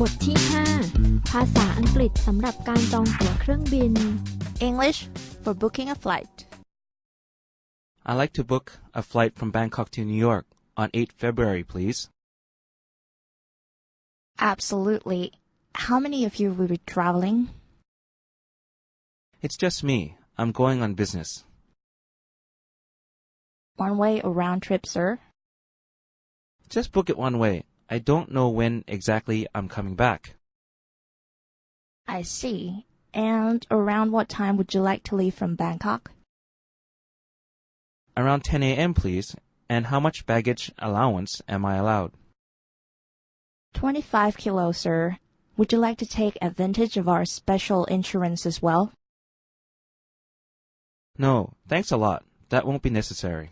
บทที่ 5 ภาษาอังกฤษสำหรับการจองตั๋วเครื่องบิน English for booking a flight. I'd like to book a flight from Bangkok to New York on 8 February, please. Absolutely. How many of you will be traveling? It's just me. I'm going on business. One way or round trip, sir? Just book it one way. I don't know when exactly I'm coming back. I see. And around what time would you like to leave from Bangkok? Around 10 a.m., please. And how much baggage allowance am I allowed? 25 kilos, sir. Would you like to take advantage of our special insurance as well? No, thanks a lot. That won't be necessary.